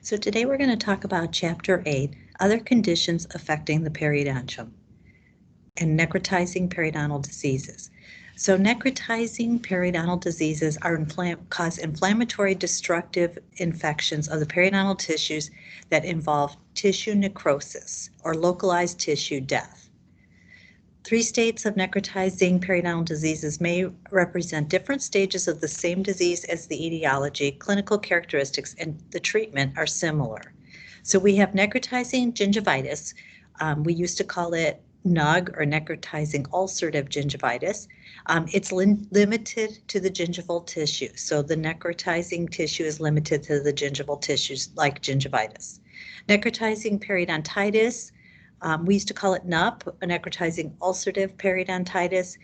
So today we're going to talk about Chapter 8, Other Conditions Affecting the Periodontium and Necrotizing Periodontal Diseases. So necrotizing periodontal diseases cause inflammatory destructive infections of the periodontal tissues that involve tissue necrosis or localized tissue death. 3 states of necrotizing periodontal diseases may represent different stages of the same disease as the etiology, clinical characteristics, and the treatment are similar. So we have necrotizing gingivitis. We used to call it NUG or necrotizing ulcerative gingivitis. It's limited to the gingival tissue. So the necrotizing tissue is limited to the gingival tissues like gingivitis. Necrotizing periodontitis, we used to call it NUP, a necrotizing ulcerative periodontitis.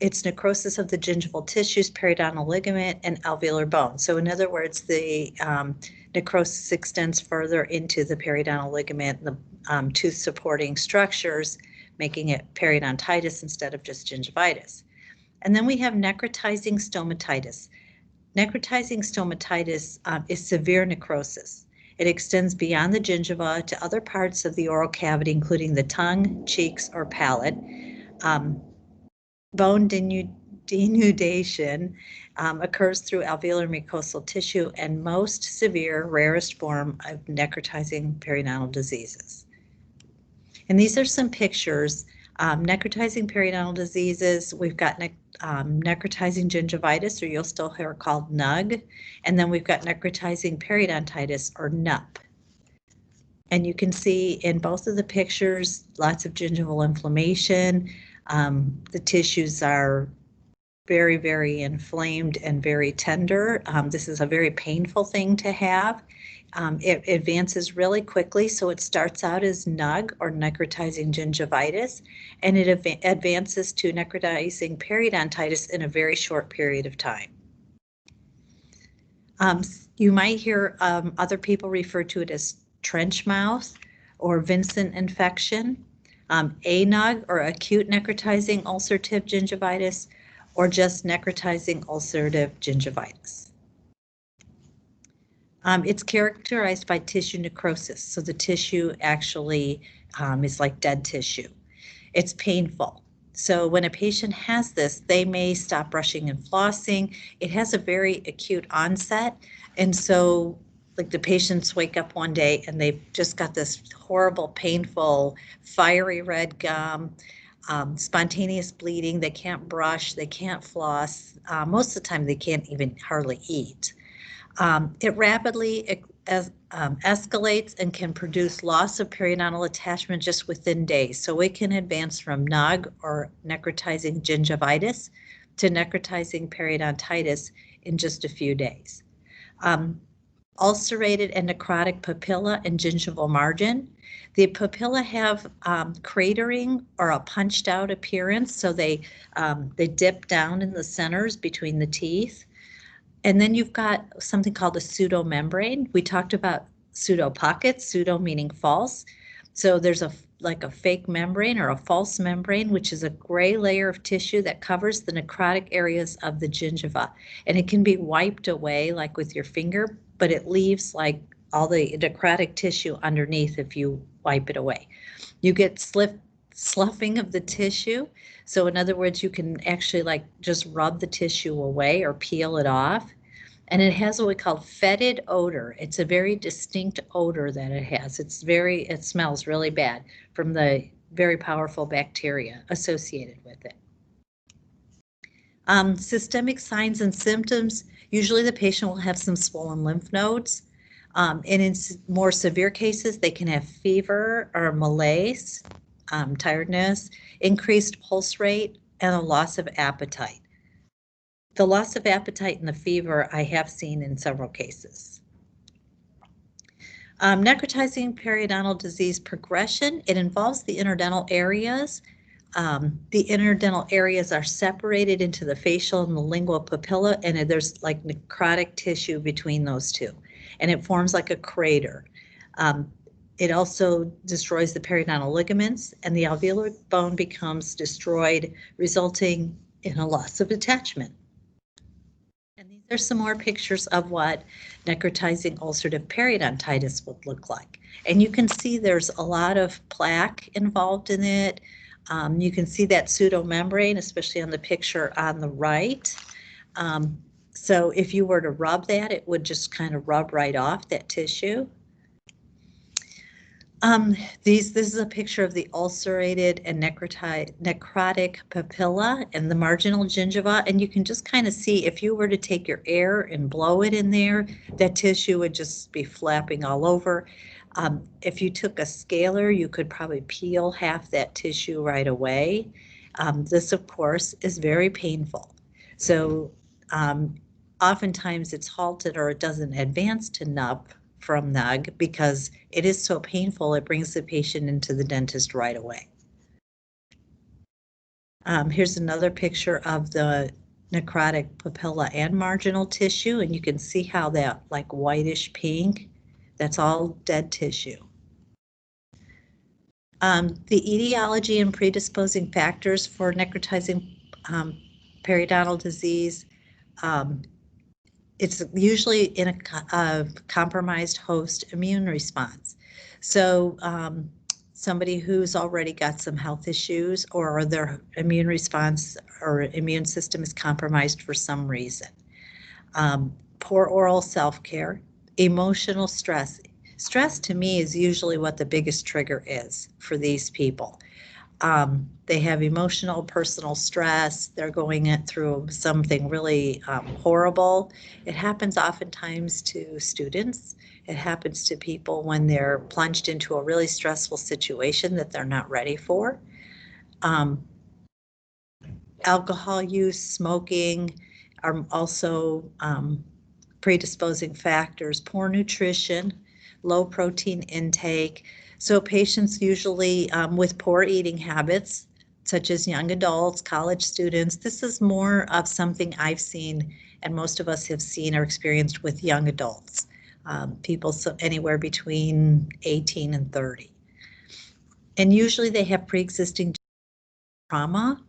It's necrosis of the gingival tissues, periodontal ligament, and alveolar bone. So in other words, the necrosis extends further into the periodontal ligament, the tooth-supporting structures, making it periodontitis instead of just gingivitis. And then we have necrotizing stomatitis. Necrotizing stomatitis is severe necrosis. It extends beyond the gingiva to other parts of the oral cavity, including the tongue, cheeks, or palate. Bone denudation occurs through alveolar mucosal tissue and most severe, rarest form of necrotizing periodontal diseases. And these are some pictures. Necrotizing periodontal diseases, we've got necrotizing gingivitis, or you'll still hear it called NUG, and then we've got necrotizing periodontitis, or NUP. And you can see in both of the pictures lots of gingival inflammation. The tissues are very, very inflamed and very tender. This is a very painful thing to have. It advances really quickly, so it starts out as NUG or necrotizing gingivitis, and it advances to necrotizing periodontitis in a very short period of time. You might hear other people refer to it as trench mouth or Vincent infection, ANUG or acute necrotizing ulcerative gingivitis, or just necrotizing ulcerative gingivitis. It's characterized by tissue necrosis, so the tissue actually is like dead tissue. It's painful. So when a patient has this, they may stop brushing and flossing. It has a very acute onset, and so like the patients wake up one day and they've just got this horrible, painful, fiery red gum, spontaneous bleeding. They can't brush, they can't floss. Most of the time they can't even hardly eat. It rapidly escalates and can produce loss of periodontal attachment just within days. So it can advance from NUG or necrotizing gingivitis to necrotizing periodontitis in just a few days. Ulcerated and necrotic papilla and gingival margin. The papilla have cratering or a punched out appearance, so they dip down in the centers between the teeth. And then you've got something called a pseudomembrane. We talked about pseudo pockets, pseudo meaning false. So there's like a fake membrane or a false membrane, which is a gray layer of tissue that covers the necrotic areas of the gingiva. And it can be wiped away like with your finger, but it leaves like all the necrotic tissue underneath if you wipe it away. You get sloughing of the tissue. So in other words, you can actually like just rub the tissue away or peel it off. And it has what we call fetid odor. It's a very distinct odor that it has. It smells really bad from the very powerful bacteria associated with it. Systemic signs and symptoms. Usually the patient will have some swollen lymph nodes. And in more severe cases, they can have fever or malaise, tiredness, increased pulse rate, and a loss of appetite. The loss of appetite and the fever I have seen in several cases. Necrotizing periodontal disease progression, it involves the interdental areas. The interdental areas are separated into the facial and the lingual papilla, and there's like necrotic tissue between those two, and it forms like a crater. It also destroys the periodontal ligaments, and the alveolar bone becomes destroyed, resulting in a loss of attachment. And And these are some more pictures of what necrotizing ulcerative periodontitis would look like. And you can see there's a lot of plaque involved in it. You can see that pseudomembrane, especially on the picture on the right. So if you were to rub that, it would just kind of rub right off that tissue. This is a picture of the ulcerated and necrotic papilla and the marginal gingiva, and you can just kind of see if you were to take your air and blow it in there, that tissue would just be flapping all over. If you took a scaler, you could probably peel half that tissue right away. This, of course, is very painful. So oftentimes it's halted or it doesn't advance to NUP from NUG because it is so painful, it brings the patient into the dentist right away. Here's another picture of the necrotic papilla and marginal tissue, and you can see how that like whitish pink, that's all dead tissue. The etiology and predisposing factors for necrotizing periodontal disease, it's usually in a compromised host immune response. So somebody who's already got some health issues or their immune response or immune system is compromised for some reason. Poor oral self-care, emotional stress. Stress to me is usually what the biggest trigger is for these people. They have emotional, personal stress. They're going through something really horrible. It happens oftentimes to students. It happens to people when they're plunged into a really stressful situation that they're not ready for. Alcohol use, smoking are also predisposing factors. Poor nutrition, low protein intake. So patients usually with poor eating habits, such as young adults, college students, this is more of something I've seen and most of us have seen or experienced with young adults, people anywhere between 18 and 30. And usually they have pre-existing trauma,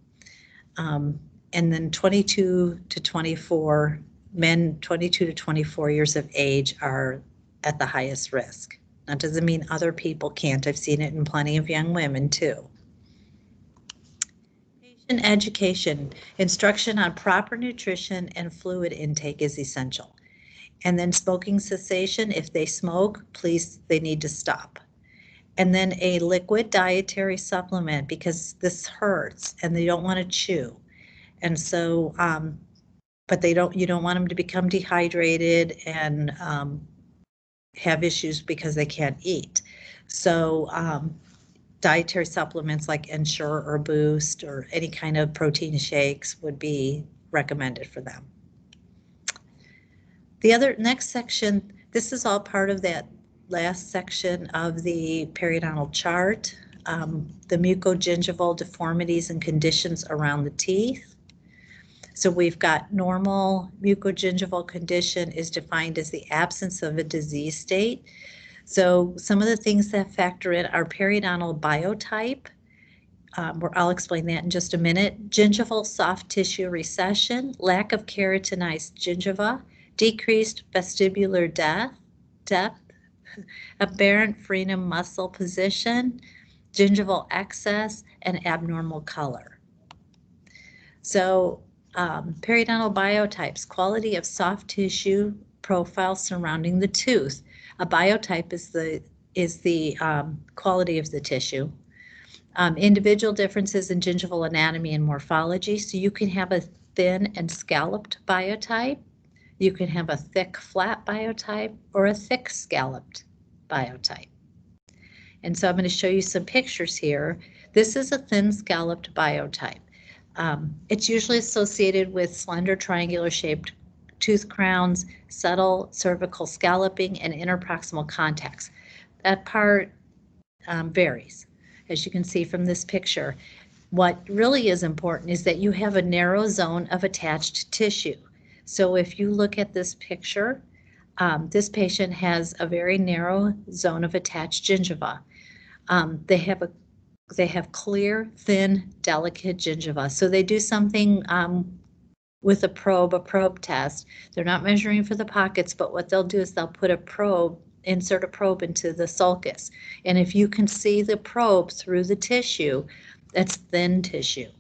and then 22 to 24, men 22 to 24 years of age are at the highest risk. That doesn't mean other people can't. I've seen it in plenty of young women too. Patient education, instruction on proper nutrition and fluid intake is essential. And then smoking cessation, if they smoke, please, they need to stop. And then a liquid dietary supplement because this hurts and they don't want to chew. And so, but you don't want them to become dehydrated and have issues because they can't eat. So dietary supplements like Ensure or Boost or any kind of protein shakes would be recommended for them. The next section, this is all part of that last section of the periodontal chart, the mucogingival deformities and conditions around the teeth. So we've got normal mucogingival condition is defined as the absence of a disease state. So some of the things that factor in are periodontal biotype, I'll explain that in just a minute, gingival soft tissue recession, lack of keratinized gingiva, decreased vestibular depth, aberrant frenum muscle position, gingival excess, and abnormal color. So periodontal biotypes, quality of soft tissue profile surrounding the tooth. A biotype is the quality of the tissue. Individual differences in gingival anatomy and morphology. So you can have a thin and scalloped biotype. You can have a thick flat biotype or a thick scalloped biotype. And so I'm going to show you some pictures here. This is a thin scalloped biotype. It's usually associated with slender triangular shaped tooth crowns, subtle cervical scalloping, and interproximal contacts. That part varies, as you can see from this picture. What really is important is that you have a narrow zone of attached tissue. So if you look at this picture, this patient has a very narrow zone of attached gingiva. They have clear, thin, delicate gingiva. So they do something with a probe test. They're not measuring for the pockets, but what they'll do is they'll put a probe, insert a probe into the sulcus. And if you can see the probe through the tissue, that's thin tissue.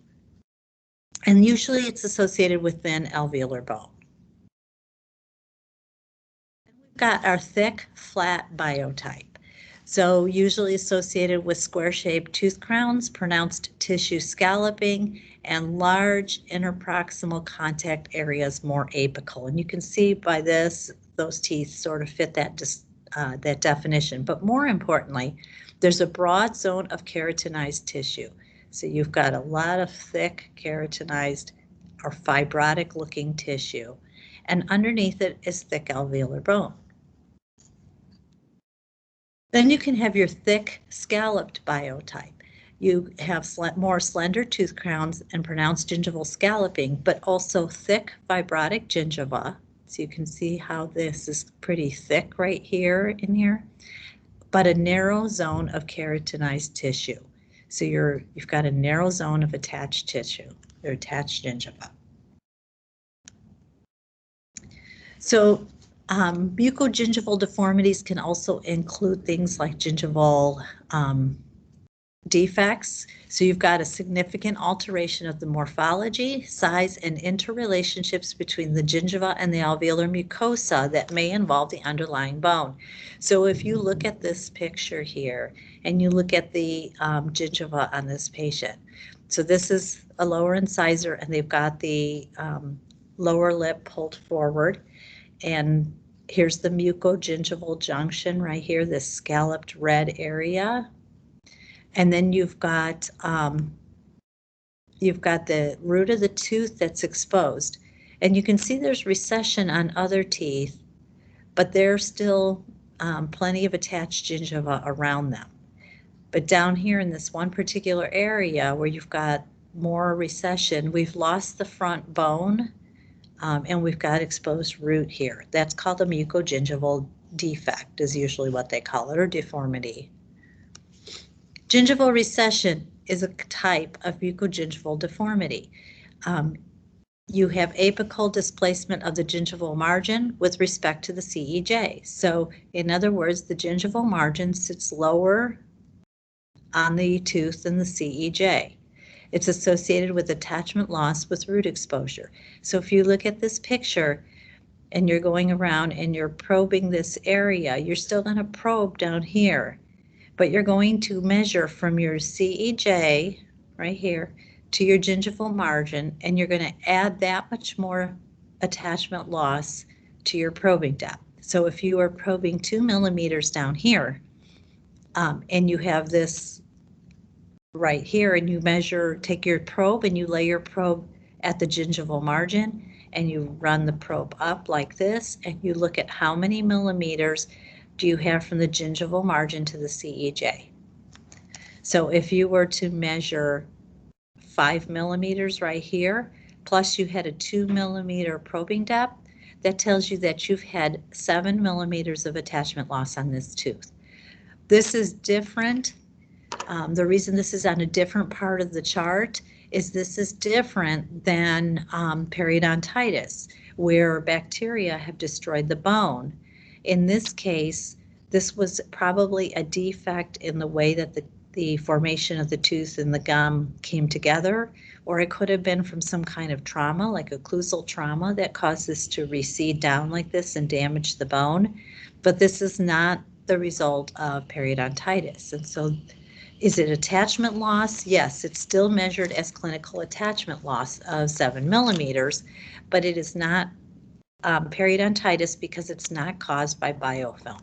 And usually it's associated with thin alveolar bone. We've got our thick, flat biotype. So usually associated with square-shaped tooth crowns, pronounced tissue scalloping, and large interproximal contact areas more apical. And you can see by this, those teeth sort of fit that definition. But more importantly, there's a broad zone of keratinized tissue. So you've got a lot of thick keratinized or fibrotic looking tissue, and underneath it is thick alveolar bone. Then you can have your thick scalloped biotype. You have more slender tooth crowns and pronounced gingival scalloping, but also thick fibrotic gingiva. So you can see how this is pretty thick right here in here, but a narrow zone of keratinized tissue. So you've got a narrow zone of attached tissue, or attached gingiva. So mucogingival deformities can also include things like gingival defects. So you've got a significant alteration of the morphology, size, and interrelationships between the gingiva and the alveolar mucosa that may involve the underlying bone. So if you look at this picture here and you look at the gingiva on this patient, so this is a lower incisor and they've got the lower lip pulled forward, and here's the mucogingival junction right here, this scalloped red area. And then you've got the root of the tooth that's exposed. And you can see there's recession on other teeth, but there's still plenty of attached gingiva around them. But down here in this one particular area where you've got more recession, we've lost the front bone, and we've got exposed root here. That's called a mucogingival defect, is usually what they call it, or deformity. Gingival recession is a type of mucogingival deformity. You have apical displacement of the gingival margin with respect to the CEJ. So in other words, the gingival margin sits lower on the tooth than the CEJ. It's associated with attachment loss with root exposure. So if you look at this picture and you're going around and you're probing this area, you're still going to probe down here, but you're going to measure from your CEJ right here to your gingival margin, and you're going to add that much more attachment loss to your probing depth. So if you are probing 2 millimeters down here, and you have this right here, and you measure, take your probe and you lay your probe at the gingival margin, and you run the probe up like this, and you look at how many millimeters do you have from the gingival margin to the CEJ. So if you were to measure 5 millimeters right here, plus you had a 2 millimeter probing depth, that tells you that you've had 7 millimeters of attachment loss on this tooth. This is different. The reason this is on a different part of the chart is this is different than periodontitis, where bacteria have destroyed the bone. In this case, this was probably a defect in the way that the formation of the tooth and the gum came together, or it could have been from some kind of trauma, like occlusal trauma, that caused this to recede down like this and damage the bone. But this is not the result of periodontitis. And so, is it attachment loss? Yes, it's still measured as clinical attachment loss of 7 millimeters, but it is not periodontitis because it's not caused by biofilm.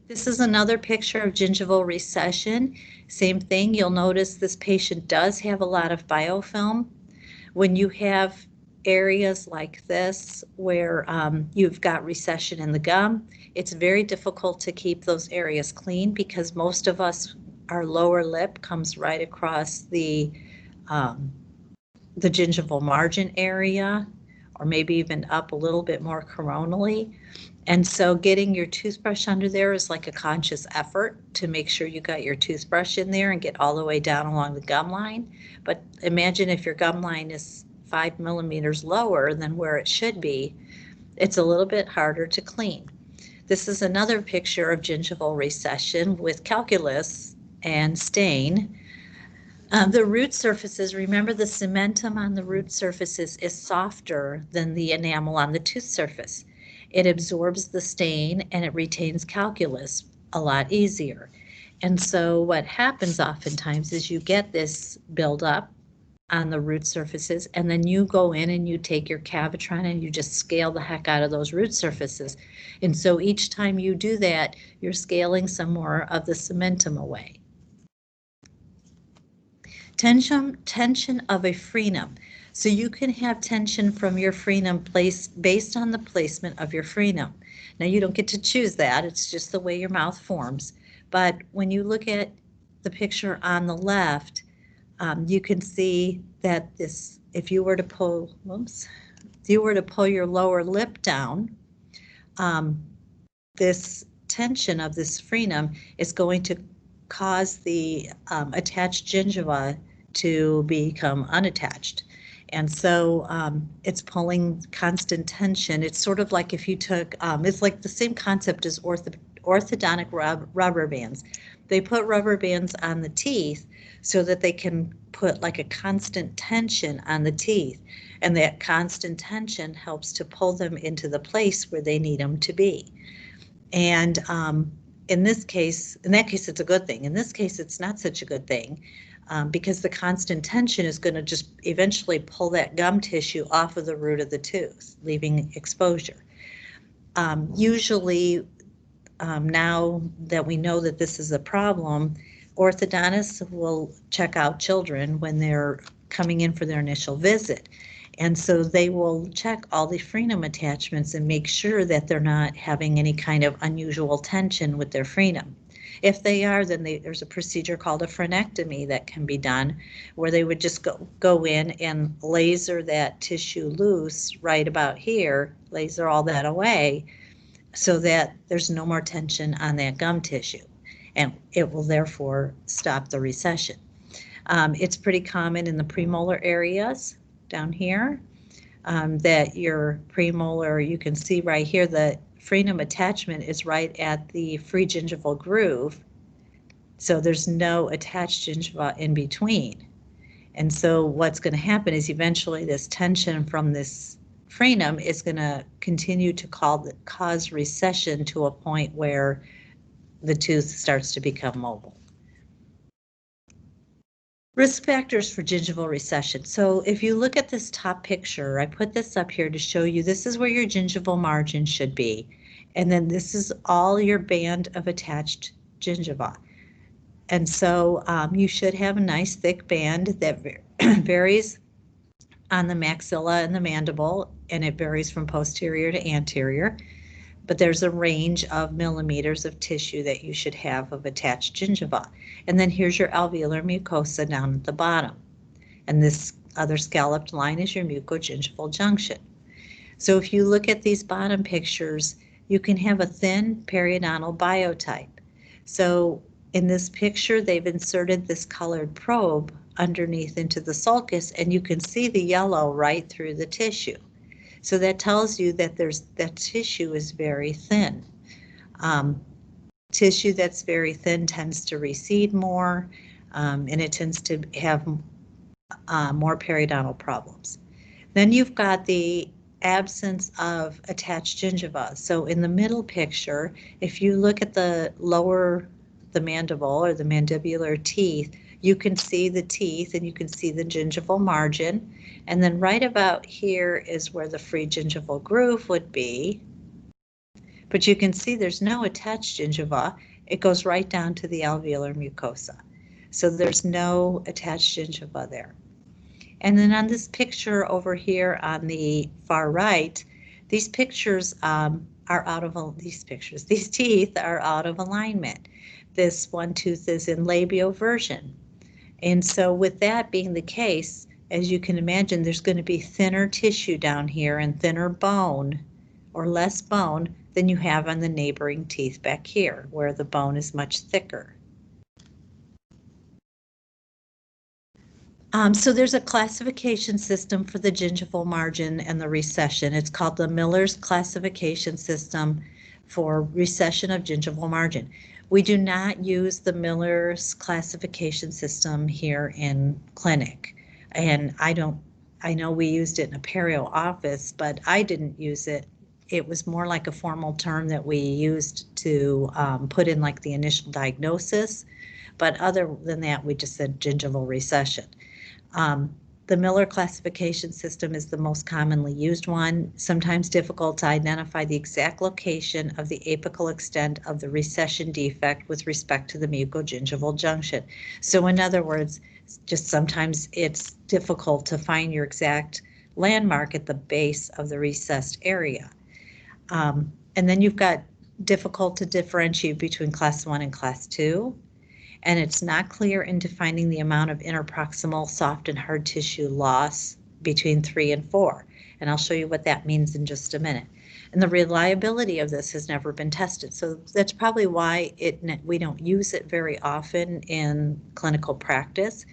This is another picture of gingival recession. Same thing, you'll notice this patient does have a lot of biofilm. When you have areas like this where you've got recession in the gum, it's very difficult to keep those areas clean because most of us, our lower lip comes right across the gingival margin area, or maybe even up a little bit more coronally. And so getting your toothbrush under there is like a conscious effort to make sure you got your toothbrush in there and get all the way down along the gum line. But imagine if your gum line is 5 millimeters lower than where it should be, it's a little bit harder to clean. This is another picture of gingival recession with calculus and stain. The root surfaces, remember the cementum on the root surfaces is softer than the enamel on the tooth surface. It absorbs the stain and it retains calculus a lot easier. And so what happens oftentimes is you get this buildup on the root surfaces, and then you go in and you take your Cavitron and you just scale the heck out of those root surfaces. And so each time you do that, you're scaling some more of the cementum away. Tension of a frenum. So you can have tension from your frenum based on the placement of your frenum. Now you don't get to choose that, it's just the way your mouth forms. But when you look at the picture on the left, you can see that this, if you were to pull your lower lip down, this tension of this frenum is going to cause the attached gingiva to become unattached. And so it's pulling constant tension. It's sort of like if you took, it's like the same concept as orthodontic rubber bands. They put rubber bands on the teeth so that they can put like a constant tension on the teeth. And that constant tension helps to pull them into the place where they need them to be. And in that case, it's a good thing. In this case, it's not such a good thing because the constant tension is going to just eventually pull that gum tissue off of the root of the tooth, leaving exposure. Usually, now that we know that this is a problem, orthodontists will check out children when they're coming in for their initial visit. And so they will check all the frenum attachments and make sure that they're not having any kind of unusual tension with their frenum. If they are, then there's a procedure called a frenectomy that can be done, where they would just go in and laser that tissue loose right about here, laser all that away, so that there's no more tension on that gum tissue, and it will therefore stop the recession. It's pretty common in the premolar areas down here, that your premolar, you can see right here, the frenum attachment is right at the free gingival groove, so there's no attached gingiva in between. And so what's going to happen is eventually this tension from this frenum is going to continue to cause recession to a point where the tooth starts to become mobile. Risk factors for gingival recession. So if you look at this top picture, I put this up here to show you this is where your gingival margin should be. And then this is all your band of attached gingiva. And so you should have a nice thick band that varies on the maxilla and the mandible, and it varies from posterior to anterior. But there's a range of millimeters of tissue that you should have of attached gingiva. And then here's your alveolar mucosa down at the bottom. And this other scalloped line is your mucogingival junction. So if you look at these bottom pictures, you can have a thin periodontal biotype. So in this picture, they've inserted this colored probe underneath into the sulcus, and you can see the yellow right through the tissue. So that tells you that that tissue is very thin. Tissue that's very thin tends to recede more, and it tends to have more periodontal problems. Then you've got the absence of attached gingiva. So in the middle picture, if you look at the mandible or the mandibular teeth, you can see the teeth and you can see the gingival margin. And then right about here is where the free gingival groove would be. But you can see there's no attached gingiva. It goes right down to the alveolar mucosa. So there's no attached gingiva there. And then on this picture over here on the far right, these pictures these teeth are out of alignment. This one tooth is in labioversion. And so with that being the case, as you can imagine, there's going to be thinner tissue down here and thinner bone or less bone than you have on the neighboring teeth back here, where the bone is much thicker. So there's a classification system for the gingival margin and the recession. It's called the Miller's classification system for recession of gingival margin. We do not use the Miller's classification system here in clinic, and I know we used it in a perio office, but I didn't use it. It was more like a formal term that we used to put in like the initial diagnosis, but other than that, we just said gingival recession. The Miller classification system is the most commonly used one, sometimes difficult to identify the exact location of the apical extent of the recession defect with respect to the mucogingival junction. So in other words, just sometimes it's difficult to find your exact landmark at the base of the recessed area. And then you've got difficult to differentiate between class 1 and class 2. And it's not clear in defining the amount of interproximal soft and hard tissue loss between 3 and 4. And I'll show you what that means in just a minute. And the reliability of this has never been tested. So that's probably why we don't use it very often in clinical practice.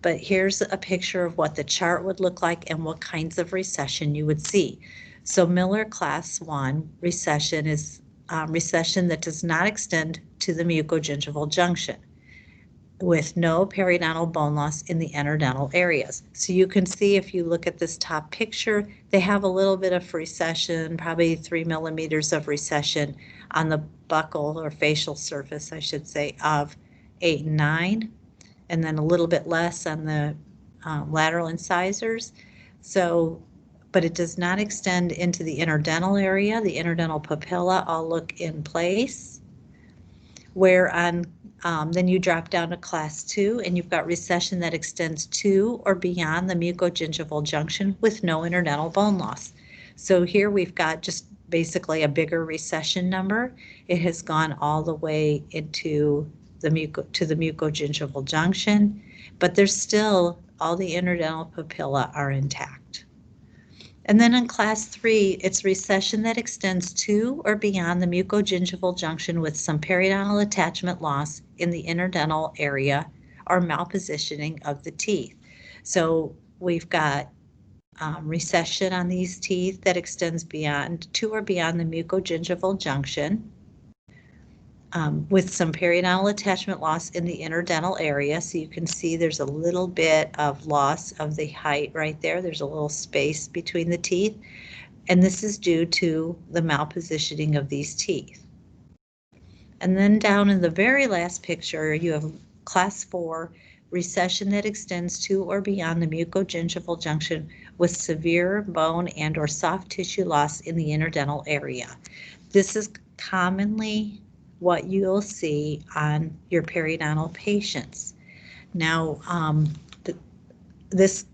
But here's a picture of what the chart would look like and what kinds of recession you would see. So Miller class 1 recession is recession that does not extend to the mucogingival junction, with no periodontal bone loss in the interdental areas. So you can see if you look at this top picture, they have a little bit of recession, probably 3 millimeters of recession on the buccal or facial surface, I should say, of 8 and 9, and then a little bit less on the lateral incisors. So, but it does not extend into the interdental area. The interdental papilla all look in place, where on then you drop down to class 2 and you've got recession that extends to or beyond the mucogingival junction with no interdental bone loss. So here we've got just basically a bigger recession number. It has gone all the way into the mucogingival junction, but there's still all the interdental papilla are intact. And then in class 3, it's recession that extends to or beyond the mucogingival junction with some periodontal attachment loss in the interdental area or malpositioning of the teeth. So we've got recession on these teeth that extends beyond to or beyond the mucogingival junction, with some periodontal attachment loss in the interdental area. So you can see there's a little bit of loss of the height right there. There's a little space between the teeth, and this is due to the malpositioning of these teeth. And then down in the very last picture, you have class 4, recession that extends to or beyond the mucogingival junction with severe bone and or soft tissue loss in the interdental area. This is commonly what you'll see on your periodontal patients. Now, this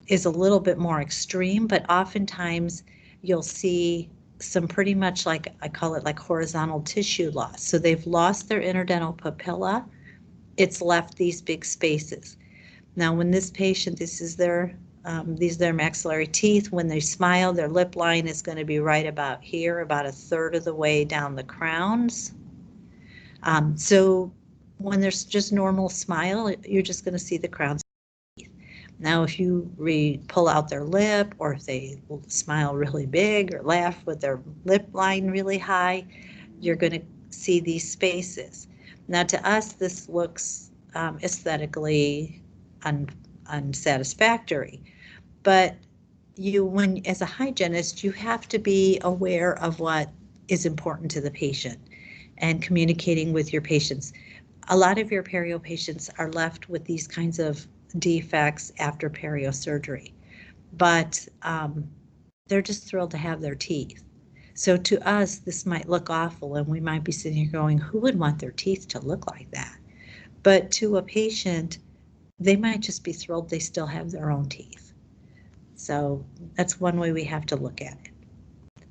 is a little bit more extreme, but oftentimes you'll see some pretty much like, I call it like horizontal tissue loss. So they've lost their interdental papilla. It's left these big spaces. Now, when this patient, these are their maxillary teeth. When they smile, their lip line is going to be right about here, about a third of the way down the crowns. So when there's just normal smile, you're just going to see the crowns. Now, if you pull out their lip, or if they smile really big or laugh with their lip line really high, you're going to see these spaces. Now, to us, this looks aesthetically unsatisfactory, but as a hygienist, you have to be aware of what is important to the patient and communicating with your patients. A lot of your perio patients are left with these kinds of defects after perio surgery, but they're just thrilled to have their teeth. So to us, this might look awful, and we might be sitting here going, who would want their teeth to look like that? But to a patient, they might just be thrilled they still have their own teeth. So that's one way we have to look at it.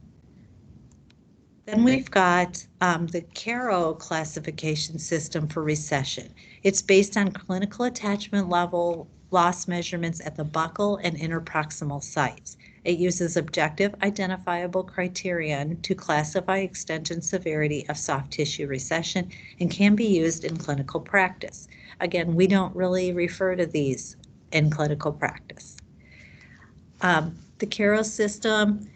Then we've got the Cairo classification system for recession. It's based on clinical attachment level loss measurements at the buccal and interproximal sites. It uses objective identifiable criterion to classify extent and severity of soft tissue recession and can be used in clinical practice. Again, we don't really refer to these in clinical practice. The Cairo system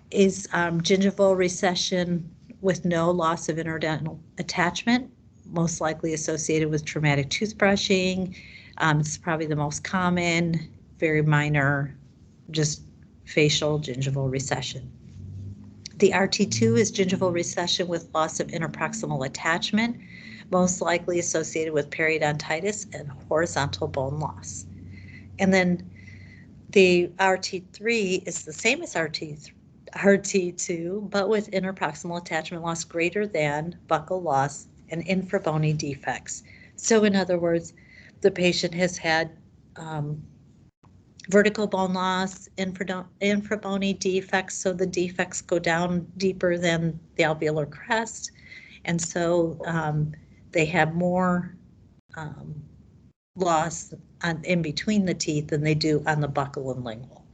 is gingival recession with no loss of interdental attachment, most likely associated with traumatic toothbrushing. It's probably the most common, very minor, just facial gingival recession. The RT2 is gingival recession with loss of interproximal attachment, most likely associated with periodontitis and horizontal bone loss. And then the RT3 is the same as RT2, but with interproximal attachment loss greater than buccal loss and infrabony defects. So in other words, the patient has had vertical bone loss, infrabony defects, so the defects go down deeper than the alveolar crest, and so they have more loss in between the teeth than they do on the buccal and lingual.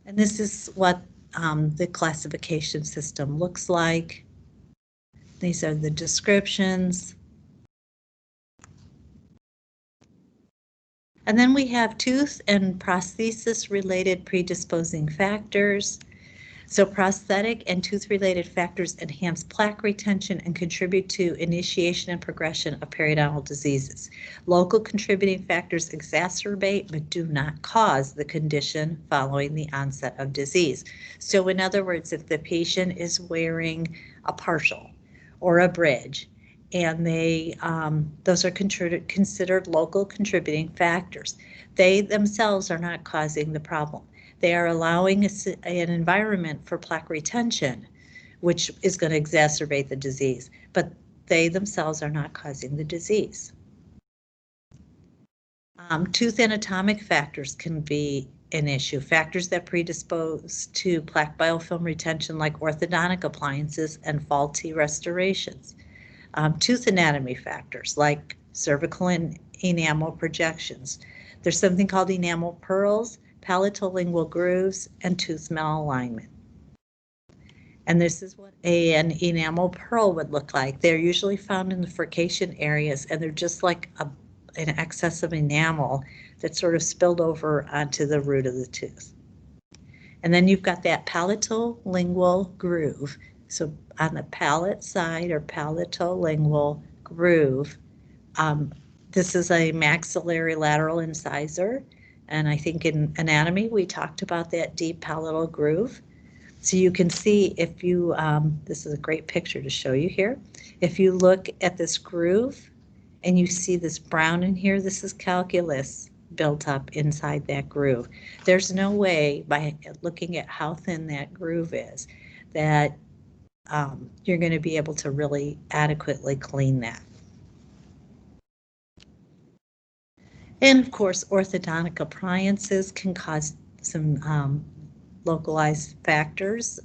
And this is what the classification system looks like. These are the descriptions. And then we have tooth and prosthesis related predisposing factors. So prosthetic and tooth related factors enhance plaque retention and contribute to initiation and progression of periodontal diseases. Local contributing factors exacerbate but do not cause the condition following the onset of disease. So in other words, if the patient is wearing a partial or a bridge, and those are considered local contributing factors. They themselves are not causing the problem. They are allowing an environment for plaque retention, which is going to exacerbate the disease, but they themselves are not causing the disease. Tooth anatomic factors can be an issue. Factors that predispose to plaque biofilm retention like orthodontic appliances and faulty restorations. Tooth anatomy factors like cervical and enamel projections. There's something called enamel pearls, palatolingual grooves, and tooth malalignment. And this is what an enamel pearl would look like. They're usually found in the furcation areas, and they're just like an excess of enamel that's sort of spilled over onto the root of the tooth. And then you've got that palatolingual groove. So on the palate side or palatolingual groove, this is a maxillary lateral incisor. And I think in anatomy, we talked about that deep palatal groove. So you can see if you, this is a great picture to show you here. If you look at this groove and you see this brown in here, this is calculus built up inside that groove. There's no way by looking at how thin that groove is that you're going to be able to really adequately clean that. And of course, orthodontic appliances can cause some localized factors.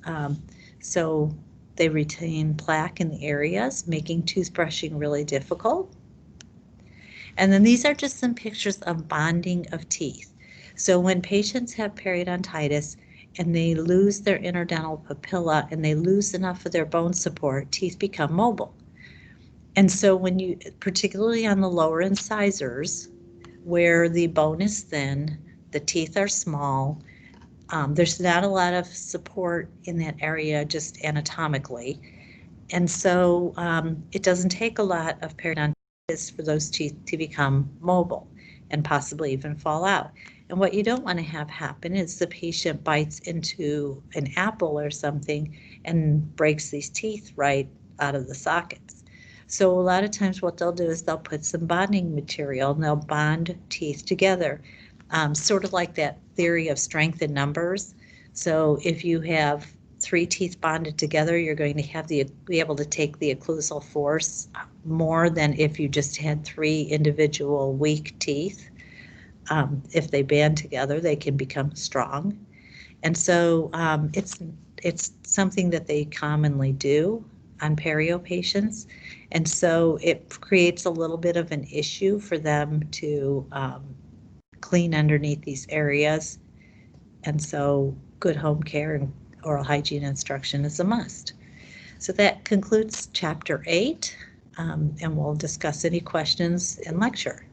So they retain plaque in the areas, making toothbrushing really difficult. And then these are just some pictures of bonding of teeth. So when patients have periodontitis, and they lose their interdental papilla and they lose enough of their bone support, teeth become mobile. And so when you, particularly on the lower incisors, where the bone is thin, the teeth are small, there's not a lot of support in that area just anatomically. And so it doesn't take a lot of periodontitis for those teeth to become mobile and possibly even fall out. And what you don't want to have happen is the patient bites into an apple or something and breaks these teeth right out of the sockets. So a lot of times what they'll do is they'll put some bonding material and they'll bond teeth together, sort of like that theory of strength in numbers. So if you have 3 teeth bonded together, you're going to have be able to take the occlusal force more than if you just had 3 individual weak teeth. If they band together, they can become strong. And so it's something that they commonly do on perio patients, and so it creates a little bit of an issue for them to clean underneath these areas, and so good home care and oral hygiene instruction is a must. So that concludes Chapter 8, and we'll discuss any questions in lecture.